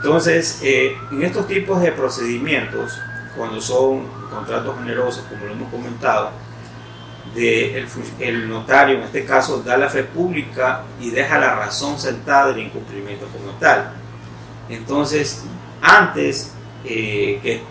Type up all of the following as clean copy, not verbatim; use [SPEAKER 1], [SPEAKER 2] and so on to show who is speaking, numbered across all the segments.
[SPEAKER 1] Entonces, en estos tipos de procedimientos, cuando son contratos onerosos, como lo hemos comentado, el notario en este caso da la fe pública y deja la razón sentada del incumplimiento como tal. Entonces, antes que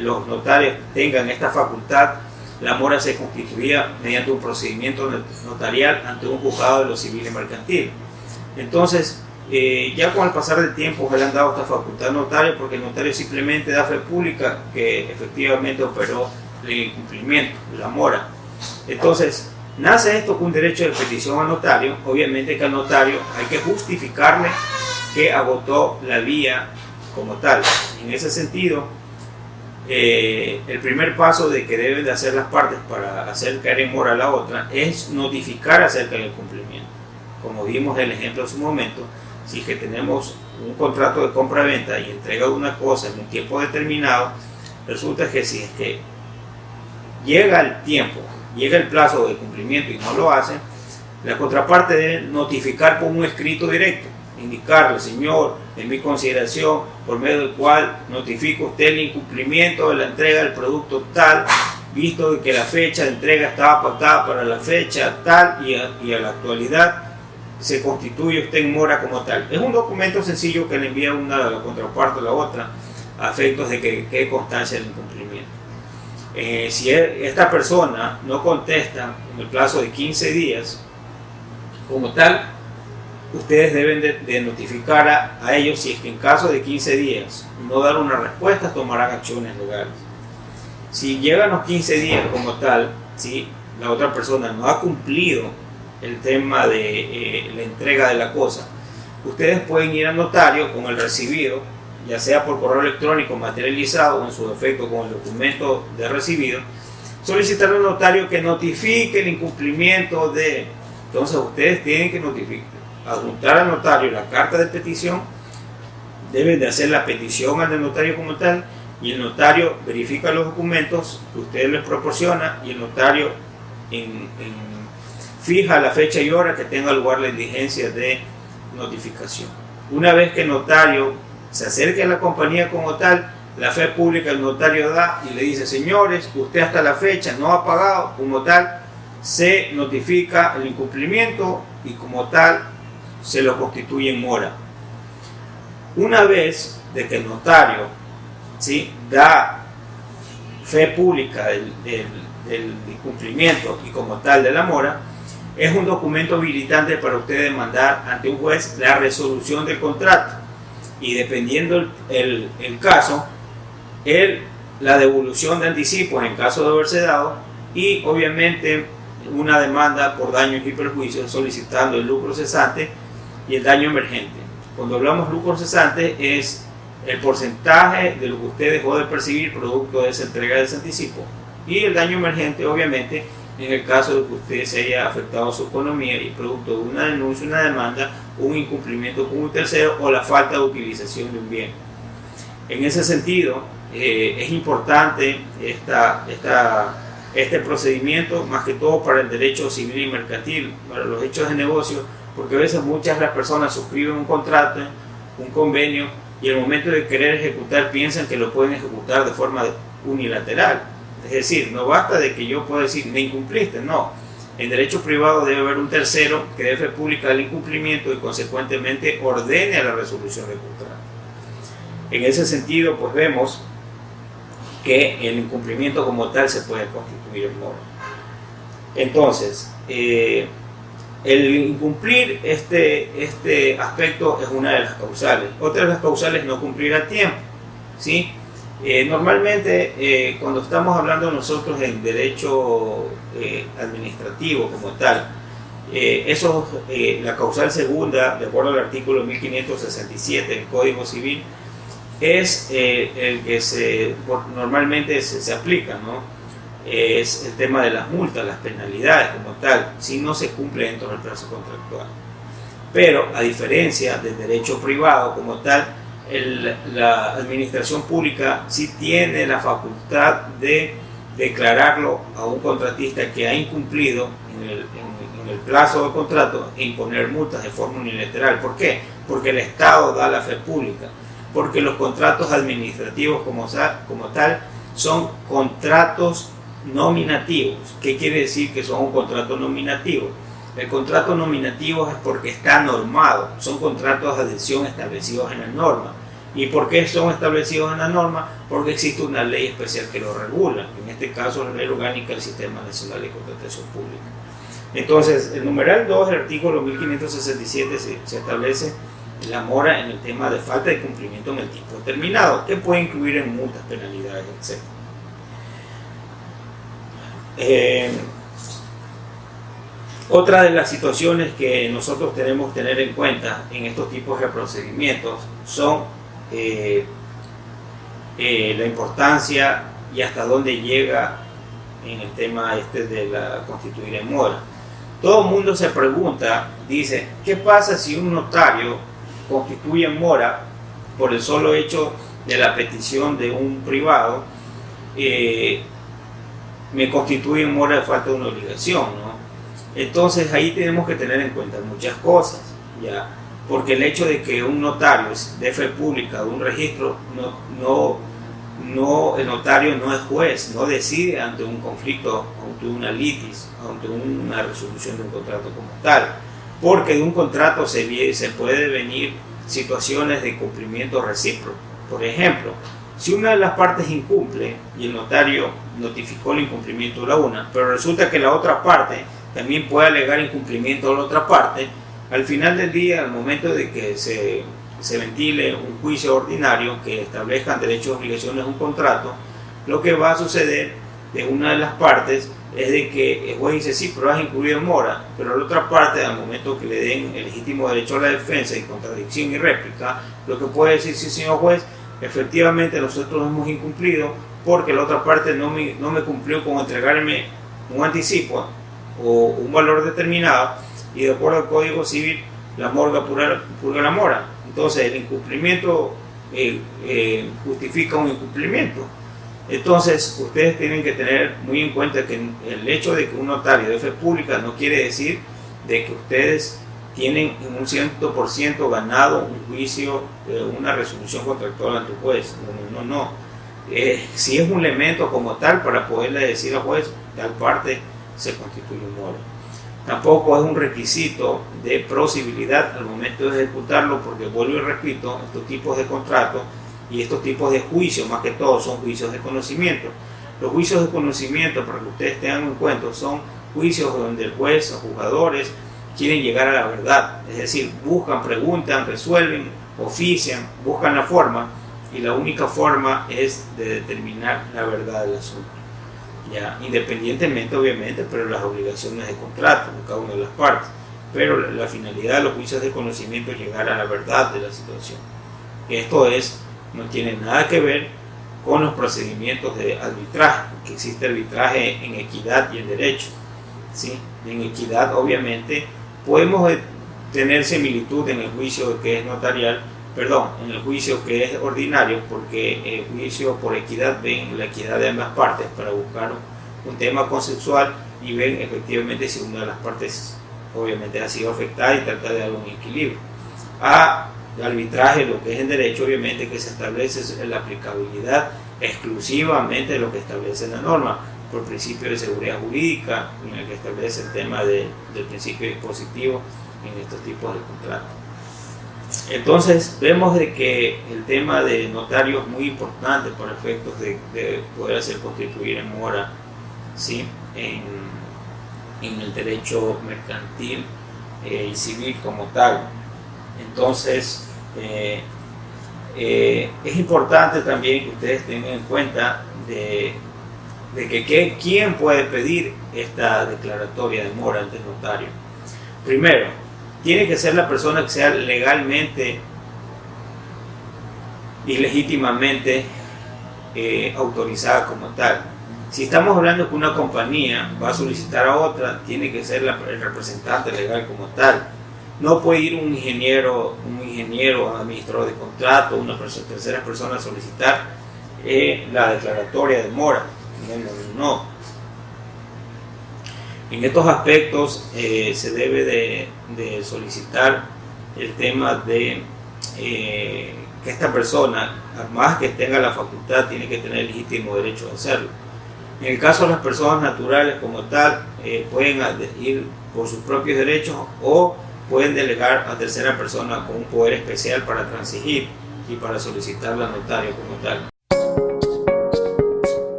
[SPEAKER 1] los notarios tengan esta facultad, la mora se constituía mediante un procedimiento notarial ante un juzgado de lo civil y mercantil. Entonces, ya con el pasar del tiempo se le han dado esta facultad al notario, porque el notario simplemente da fe pública que efectivamente operó el incumplimiento, la mora. Entonces, nace esto con un derecho de petición al notario. Obviamente que al notario hay que justificarle que agotó la vía como tal. En ese sentido, el primer paso de que deben de hacer las partes para hacer caer en mora a la otra es notificar acerca del cumplimiento. Como vimos el ejemplo en su momento, si es que tenemos un contrato de compra-venta y entrega de una cosa en un tiempo determinado, resulta que si es que llega el tiempo, llega el plazo de cumplimiento y no lo hacen, la contraparte debe notificar por un escrito directo, indicarle: señor, en mi consideración, por medio del cual notifico a usted el incumplimiento de la entrega del producto tal, visto de que la fecha de entrega estaba pactada para la fecha tal y a la actualidad se constituye usted en mora como tal. Es un documento sencillo que le envía una a la contraparte a la otra a efectos de que quede constancia del incumplimiento. Si esta persona no contesta en el plazo de 15 días como tal, ustedes deben de notificar a ellos. Si es que en caso de 15 días no dan una respuesta, tomarán acciones legales. Si llegan los 15 días como tal, si la otra persona no ha cumplido el tema de la entrega de la cosa, ustedes pueden ir al notario con el recibido, ya sea por correo electrónico materializado o en su defecto con el documento de recibido, solicitar al notario que notifique el incumplimiento de... Entonces ustedes tienen que adjuntar al notario la carta de petición, deben de hacer la petición al notario como tal, y el notario verifica los documentos que ustedes les proporciona, y el notario fija la fecha y hora que tenga lugar la diligencia de notificación. Una vez que el notario se acerque a la compañía como tal, la fe pública el notario da y le dice: señores, usted hasta la fecha no ha pagado, como tal se notifica el incumplimiento y como tal se lo constituye en mora. Una vez de que el notario, ¿sí?, da fe pública del incumplimiento y como tal de la mora, es un documento habilitante para usted demandar ante un juez la resolución del contrato, y dependiendo el caso, la devolución de anticipos en caso de haberse dado, y obviamente una demanda por daños y perjuicios solicitando el lucro cesante y el daño emergente. Cuando hablamos lucro cesante es el porcentaje de lo que usted dejó de percibir producto de esa entrega de ese anticipo, y el daño emergente obviamente en el caso de que usted se haya afectado su economía y producto de una denuncia, una demanda, un incumplimiento con un tercero o la falta de utilización de un bien. En ese sentido, es importante este procedimiento, más que todo para el derecho civil y mercantil, para los hechos de negocio, porque a veces muchas de las personas suscriben un contrato, un convenio, y al momento de querer ejecutar piensan que lo pueden ejecutar de forma unilateral. Es decir, no basta de que yo pueda decir: me incumpliste. No, en derecho privado debe haber un tercero que dé fe pública del incumplimiento y consecuentemente ordene a la resolución del contrato. En ese sentido, pues vemos que el incumplimiento como tal se puede constituir en mora. Entonces, el incumplir este aspecto es una de las causales. Otra de las causales, no cumplir a tiempo, ¿sí? Normalmente cuando estamos hablando nosotros en derecho administrativo como tal, la causal segunda, de acuerdo al artículo 1567 del Código Civil, es el que normalmente se aplica, ¿no? Es el tema de las multas, las penalidades como tal, si no se cumple dentro del plazo contractual. Pero a diferencia del derecho privado como tal, la administración pública sí tiene la facultad de declararlo a un contratista que ha incumplido en el plazo del contrato e imponer multas de forma unilateral. ¿Por qué? Porque el Estado da la fe pública. porque los contratos administrativos como tal son contratos nominativos. ¿Qué quiere decir que son un contrato nominativo? El contrato nominativo es porque está normado, son contratos de adhesión establecidos en la norma. ¿Y por qué son establecidos en la norma? Porque existe una ley especial que lo regula, en este caso la Ley Orgánica del Sistema Nacional de Contratación Pública. Entonces, el numeral 2 del artículo 1567 se establece la mora en el tema de falta de cumplimiento en el tiempo determinado, que puede incluir en multas, penalidades, etc. Otra de las situaciones que nosotros tenemos que tener en cuenta en estos tipos de procedimientos son la importancia y hasta dónde llega en el tema de la constituir en mora. Todo el mundo se pregunta, dice, ¿qué pasa si un notario constituye en mora por el solo hecho de la petición de un privado? Me constituye en mora de falta de una obligación, ¿no? Entonces ahí tenemos que tener en cuenta muchas cosas, ¿ya? Porque el hecho de que un notario dé fe pública de un registro, el notario no es juez, no decide ante un conflicto, ante una litis, ante una resolución de un contrato como tal, porque de un contrato se puede venir situaciones de cumplimiento recíproco. Por ejemplo, si una de las partes incumple y el notario notificó el incumplimiento de la una, pero resulta que la otra parte también puede alegar incumplimiento de la otra parte, al final del día, al momento de que se ventile un juicio ordinario que establezca derechos y obligaciones de un contrato, lo que va a suceder de una de las partes es de que el juez dice, sí, pero has incluido en mora, pero la otra parte, al momento que le den el legítimo derecho a la defensa y contradicción y réplica, lo que puede decir, sí, señor juez, efectivamente nosotros hemos incumplido porque la otra parte no me cumplió con entregarme un anticipo o un valor determinado, y de acuerdo al Código Civil la morga purga la mora. Entonces el incumplimiento justifica un incumplimiento. Entonces ustedes tienen que tener muy en cuenta que el hecho de que un notario de fe pública no quiere decir de que ustedes tienen en un 100% ganado un juicio, una resolución contractual ante un juez. No. Si es un elemento como tal para poderle decir al juez, tal parte se constituye un mora. Tampoco es un requisito de plausibilidad al momento de ejecutarlo, porque vuelvo y repito, estos tipos de contratos y estos tipos de juicios, más que todo, son juicios de conocimiento. Los juicios de conocimiento, para que ustedes tengan en cuenta, son juicios donde el juez o juzgadores quieren llegar a la verdad, es decir, buscan, preguntan, resuelven, ofician, buscan la forma, y la única forma es de determinar la verdad del asunto. Ya, independientemente obviamente, pero las obligaciones de contrato de cada una de las partes, pero la finalidad de los juicios de conocimiento es llegar a la verdad de la situación. Esto no tiene nada que ver con los procedimientos de arbitraje, que existe arbitraje en equidad y en derecho, ¿sí? En equidad obviamente podemos tener similitud en el juicio que es notarial, en el juicio que es ordinario, porque el juicio por equidad ven la equidad de ambas partes para buscar un tema consensual y ven efectivamente si una de las partes obviamente ha sido afectada y tratar de dar un equilibrio. El arbitraje, lo que es en derecho, obviamente que se establece la aplicabilidad exclusivamente de lo que establece la norma, por principio de seguridad jurídica, en el que establece el tema del principio dispositivo en estos tipos de contratos. Entonces vemos de que el tema de notario es muy importante por efectos de poder hacer constituir en mora, ¿sí? en el derecho mercantil y civil como tal. Entonces es importante también que ustedes tengan en cuenta de que quién puede pedir esta declaratoria de mora ante el notario. Primero, tiene que ser la persona que sea legalmente y legítimamente autorizada como tal. Si estamos hablando que una compañía va a solicitar a otra, tiene que ser el representante legal como tal. No puede ir un ingeniero, administrador de contrato, una tercera persona a solicitar la declaratoria de mora. No. En estos aspectos se debe de solicitar el tema de que esta persona, además que tenga la facultad, tiene que tener el legítimo derecho de hacerlo. En el caso de las personas naturales como tal, pueden ir por sus propios derechos o pueden delegar a tercera persona con un poder especial para transigir y para solicitar la notaria como tal.